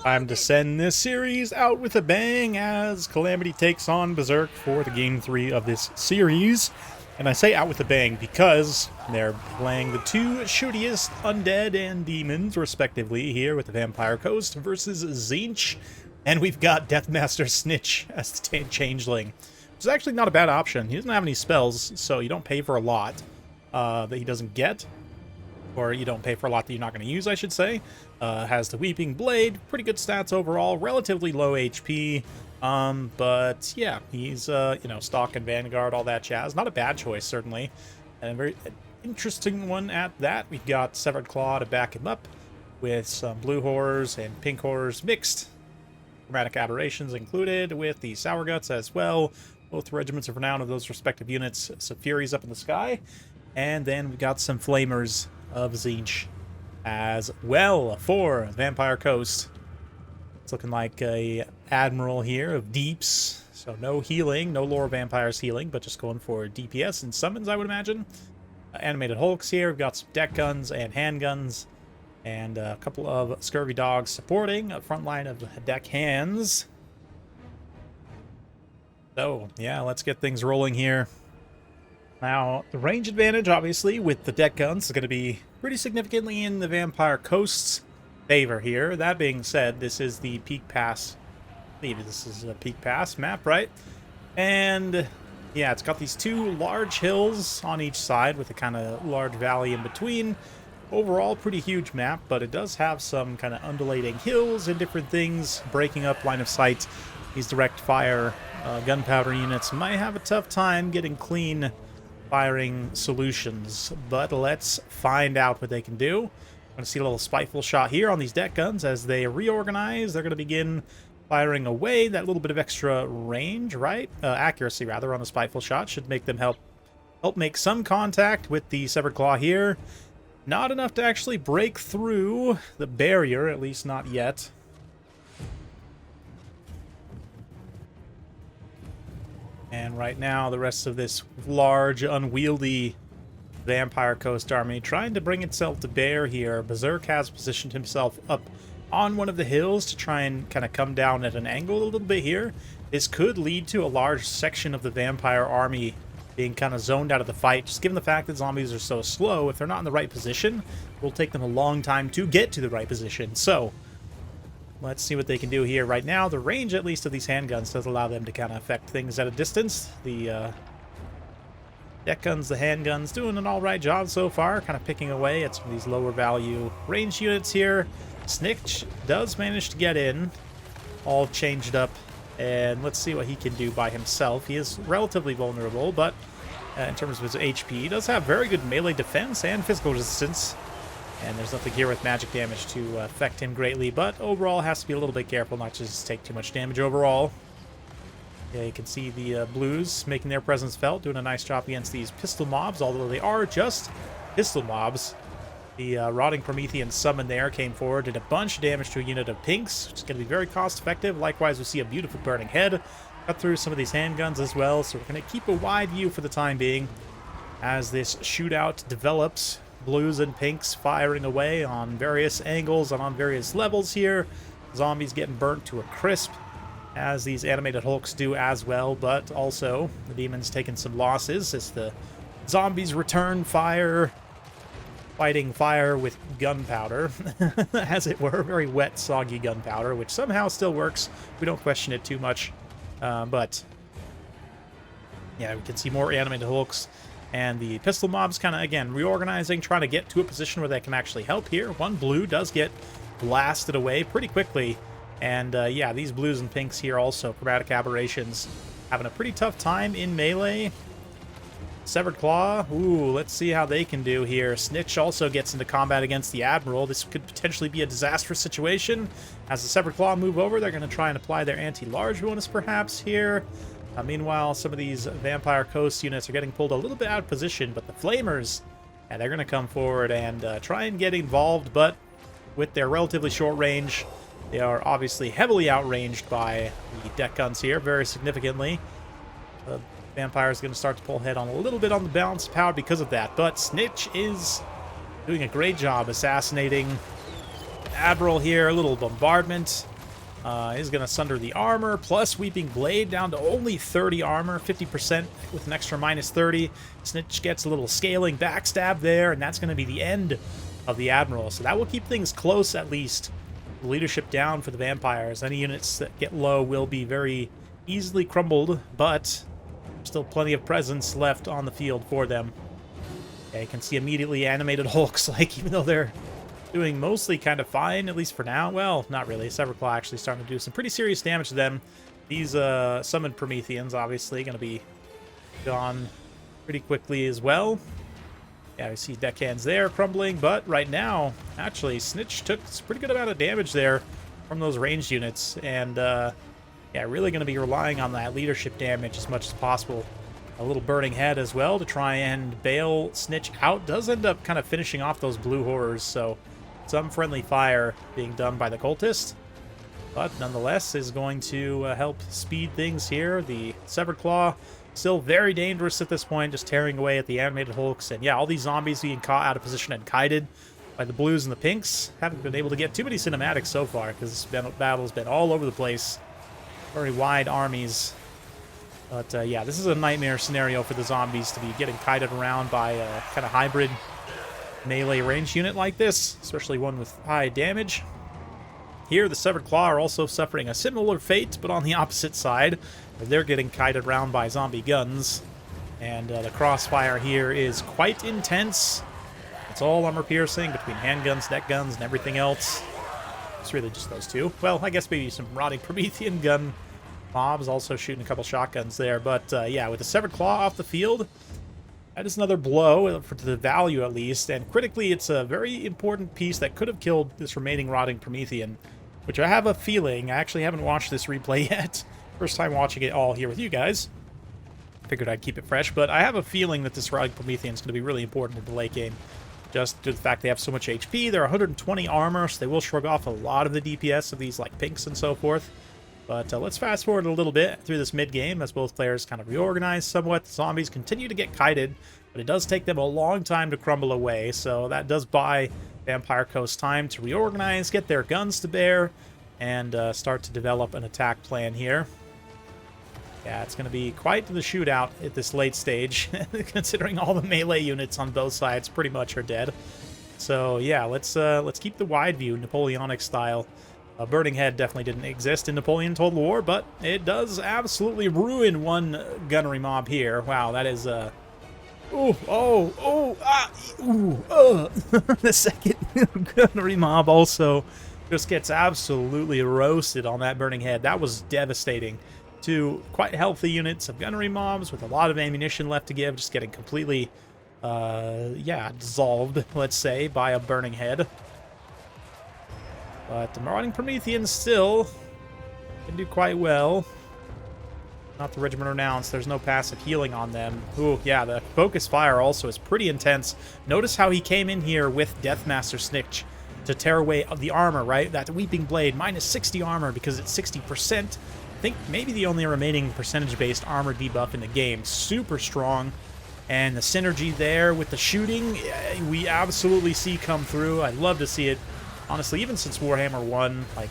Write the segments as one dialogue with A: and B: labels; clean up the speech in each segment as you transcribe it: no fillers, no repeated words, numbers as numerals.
A: Time to send this series out with a bang as Calamity takes on Berserk for the Game 3 of this series. And I say out with a bang because they're playing the two shootiest undead and demons, respectively, here with the Vampire Coast versus Tzeentch. And we've got Deathmaster Tzeentch as the Changeling, which is actually not a bad option. He doesn't have any spells, so you don't pay for a lot that he doesn't get. Or you don't pay for a lot that you're not going to use, I should say. Has the Weeping Blade, pretty good stats overall, relatively low HP. But yeah, he's, Stalk and Vanguard, all that jazz. Not a bad choice, certainly. And a very interesting one at that. We've got Severed Claw to back him up with some blue horrors and pink horrors mixed. Chromatic Aberrations included with the Sour Guts as well. Both regiments of renown of those respective units. Some Furies up in the sky. And then we've got some Flamers of Tzeentch as well for Vampire Coast. It's looking like a Admiral here of Deeps, so no healing, no Lore Vampires healing, but just going for DPS and summons, I would imagine. Animated Hulks here, we've got some deck guns and handguns, and a couple of Scurvy Dogs supporting a front line of deck hands. So, yeah, let's get things rolling here. Now, the range advantage, obviously, with the deck guns is going to be pretty significantly in the Vampire Coast's favor here. That being said, this is the Peak Pass. I believe this is a Peak Pass map, right? And, yeah, it's got these two large hills on each side with a kind of large valley in between. Overall, pretty huge map, but it does have some kind of undulating hills and different things breaking up line of sight. These direct fire gunpowder units might have a tough time getting clean firing solutions, but let's find out what they can do. I'm going to see a little spiteful shot here on these deck guns as they reorganize. They're going to begin firing away. That little bit of extra range, right? Accuracy, rather, on a spiteful shot should make them help make some contact with the Severed Claw here. Not enough to actually break through the barrier, at least not yet. And right now, the rest of this large, unwieldy Vampire Coast army trying to bring itself to bear here. Berserk has positioned himself up on one of the hills to try and kind of come down at an angle a little bit here. This could lead to a large section of the Vampire army being kind of zoned out of the fight. Just given the fact that zombies are so slow, if they're not in the right position, it will take them a long time to get to the right position. So let's see what they can do here. Right now, the range, at least, of these handguns does allow them to kind of affect things at a distance. The deck guns, the handguns, doing an alright job so far, kind of picking away at some of these lower value range units here. Tzeentch does manage to get in, all changed up, and let's see what he can do by himself. He is relatively vulnerable, but in terms of his HP, he does have very good melee defense and physical resistance. And there's nothing here with magic damage to affect him greatly, but overall has to be a little bit careful not to just take too much damage overall. Yeah, you can see the blues making their presence felt, doing a nice job against these pistol mobs, although they are just pistol mobs. The Rotting Promethean summon there came forward, did a bunch of damage to a unit of pinks, which is going to be very cost-effective. Likewise, we see a beautiful burning head cut through some of these handguns as well, so we're going to keep a wide view for the time being as this shootout develops. Blues and pinks firing away on various angles and on various levels here. Zombies getting burnt to a crisp, as these animated Hulks do as well, but also the demons taking some losses as the zombies return fire, fighting fire with gunpowder, as it were. Very wet, soggy gunpowder, which somehow still works. We don't question it too much, but yeah, we can see more animated Hulks. And the pistol mobs kind of, again, reorganizing, trying to get to a position where they can actually help here. One blue does get blasted away pretty quickly. And, yeah, these blues and pinks here also, Chromatic Aberrations, having a pretty tough time in melee. Severed Claw, ooh, let's see how they can do here. Tzeentch also gets into combat against the Admiral. This could potentially be a disastrous situation. As the Severed Claw move over, they're going to try and apply their anti-large bonus perhaps here. Meanwhile, some of these Vampire Coast units are getting pulled a little bit out of position, but the Flamers, yeah, they're going to come forward and try and get involved, but with their relatively short range, they are obviously heavily outranged by the deck guns here, very significantly. The Vampire is going to start to pull ahead on a little bit on the balance of power because of that, but Tzeentch is doing a great job assassinating Admiral here. A little bombardment Is going to sunder the armor, plus Weeping Blade down to only 30 armor, 50% with an extra minus 30. Tzeentch gets a little scaling backstab there, and that's going to be the end of the Admiral. So that will keep things close, at least. Leadership down for the vampires. Any units that get low will be very easily crumbled, but still plenty of presence left on the field for them. Yeah, you can see immediately animated Hulks, like, even though they're doing mostly kind of fine, at least for now. Well, not really. Severclaw actually starting to do some pretty serious damage to them. These summoned Prometheans, obviously, going to be gone pretty quickly as well. Yeah, we see deckhands there crumbling, but right now, actually, Tzeentch took a pretty good amount of damage there from those ranged units, and yeah, really going to be relying on that leadership damage as much as possible. A little burning head as well to try and bail Tzeentch out. Does end up kind of finishing off those blue horrors, so some friendly fire being done by the cultist, but nonetheless is going to help speed things here. The Severed Claw still very dangerous at this point, just tearing away at the animated Hulks. And yeah, all these zombies being caught out of position and kited by the blues and the pinks. Haven't been able to get too many cinematics so far because this battle's been all over the place. Very wide armies. But yeah, this is a nightmare scenario for the zombies to be getting kited around by a kind of hybrid melee range unit like this, especially one with high damage. Here, the Severed Claw are also suffering a similar fate, but on the opposite side, where they're getting kited around by zombie guns. And the crossfire here is quite intense. It's all armor-piercing between handguns, deck guns, and everything else. It's really just those two. Well, I guess maybe some rotting Promethean gun mobs also shooting a couple shotguns there. But yeah, with the Severed Claw off the field, that is another blow for the value, at least. And critically, it's a very important piece that could have killed this remaining rotting Promethean, which I have a feeling, I actually haven't watched this replay yet. First time watching it all here with you guys. Figured I'd keep it fresh, but I have a feeling that this rotting Promethean is going to be really important in the late game. Just due to the fact they have so much HP. They're 120 armor, so they will shrug off a lot of the DPS of these like pinks and so forth. But let's fast forward a little bit through this mid-game as both players kind of reorganize somewhat. The zombies continue to get kited, but it does take them a long time to crumble away, so that does buy Vampire Coast time to reorganize, get their guns to bear, and start to develop an attack plan here. Yeah, it's going to be quite the shootout at this late stage, considering all the melee units on both sides pretty much are dead. So yeah, let's keep the wide view, Napoleonic style. Burning Head definitely didn't exist in Napoleon Total War, but it does absolutely ruin one gunnery mob here. Wow, that is the second gunnery mob also just gets absolutely roasted on that Burning Head. That was devastating. Two quite healthy units of gunnery mobs with a lot of ammunition left to give, just getting completely, yeah, dissolved, let's say, by a Burning Head. But the Marauding Prometheans still can do quite well. Not the Regiment Renounced. There's no passive healing on them. Ooh, yeah, the focus fire also is pretty intense. Notice how he came in here with Deathmaster Tzeentch to tear away the armor, right? That Weeping Blade, minus 60 armor because it's 60%. I think maybe the only remaining percentage-based armor debuff in the game. Super strong. And the synergy there with the shooting, we absolutely see come through. I'd love to see it. Honestly, even since Warhammer 1, like,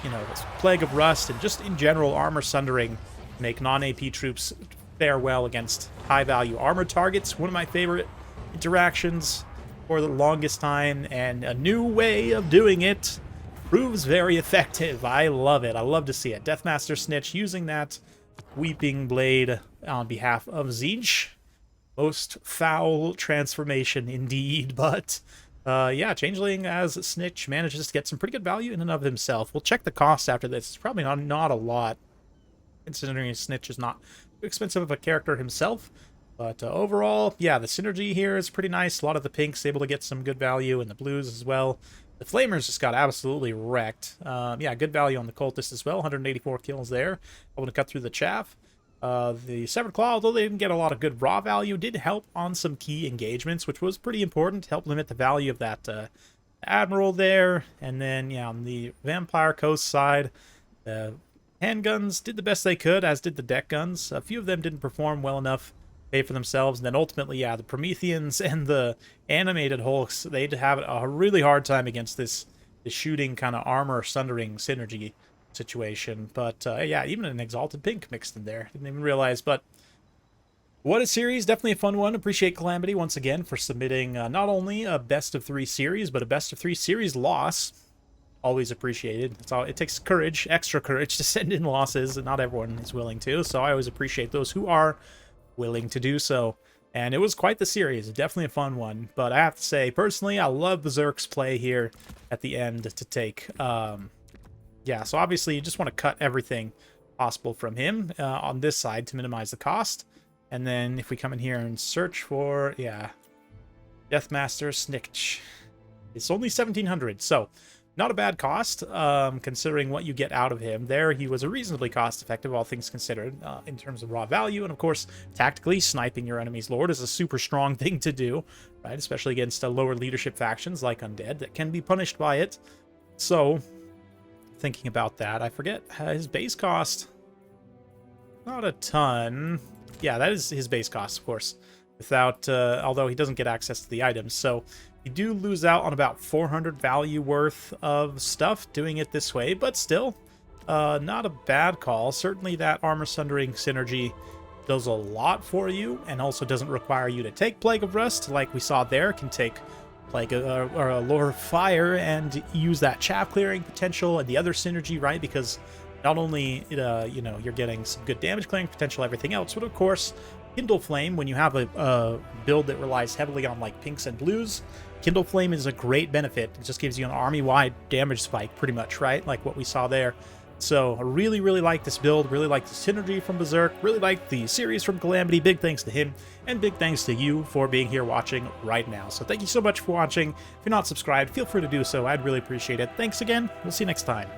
A: you know, this Plague of Rust and just in general armor sundering make non-AP troops fare well against high-value armor targets. One of my favorite interactions for the longest time, and a new way of doing it proves very effective. I love it. I love to see it. Deathmaster Tzeentch using that Weeping Blade on behalf of Tzeentch. Most foul transformation indeed, but yeah, Changeling as Tzeentch manages to get some pretty good value in and of himself. We'll check the cost after this. It's probably not a lot, considering Tzeentch is not too expensive of a character himself. But overall, yeah, the synergy here is pretty nice. A lot of the pinks able to get some good value, and the blues as well. The Flamers just got absolutely wrecked. Yeah, good value on the Cultist as well. 184 kills there. Able to cut through the chaff. The Severed Claw, although they didn't get a lot of good raw value, did help on some key engagements, which was pretty important. Helped limit the value of that Admiral there. And then, yeah, on the Vampire Coast side, the handguns did the best they could, as did the deck guns. A few of them didn't perform well enough, pay for themselves. And then ultimately, yeah, the Prometheans and the animated Hulks, they'd have a really hard time against this the shooting kind of armor sundering synergy situation. But yeah, even an Exalted Pink mixed in there. Didn't even realize, but what a series. Definitely a fun one. Appreciate Calamity once again for submitting not only a best of 3 series, but a best of 3 series loss. Always appreciated. It takes courage, extra courage, to send in losses, and not everyone is willing to. So I always appreciate those who are willing to do so. And it was quite the series. Definitely a fun one. But I have to say, personally, I love Berserk's play here at the end to take. Yeah, so obviously you just want to cut everything possible from him on this side to minimize the cost. And then if we come in here and search for, yeah, Deathmaster Tzeentch, it's only 1,700, so not a bad cost, considering what you get out of him. There, he was a reasonably cost-effective, all things considered, in terms of raw value. And of course, tactically, sniping your enemy's lord is a super strong thing to do, right? Especially against lower leadership factions like Undead that can be punished by it. So, thinking about that, I forget his base cost. Not a ton. Yeah, that is his base cost, of course, without, although he doesn't get access to the items. So you do lose out on about 400 value worth of stuff doing it this way, but still, not a bad call. Certainly that armor sundering synergy does a lot for you, and also doesn't require you to take Plague of Rust, like we saw there. Can take Plague or a Lure of Fire and use that chaff clearing potential and the other synergy, right? Because not only, you know, you're getting some good damage clearing potential, everything else, but of course, Kindle Flame, when you have a build that relies heavily on like pinks and blues, Kindle Flame is a great benefit. It just gives you an army-wide damage spike, pretty much, right? Like what we saw there. So I really, really like this build, really like the synergy from Berserk, really like the series from Calamity. Big thanks to him, and big thanks to you for being here watching right now. So thank you so much for watching. If you're not subscribed, feel free to do so. I'd really appreciate it. Thanks again. We'll see you next time.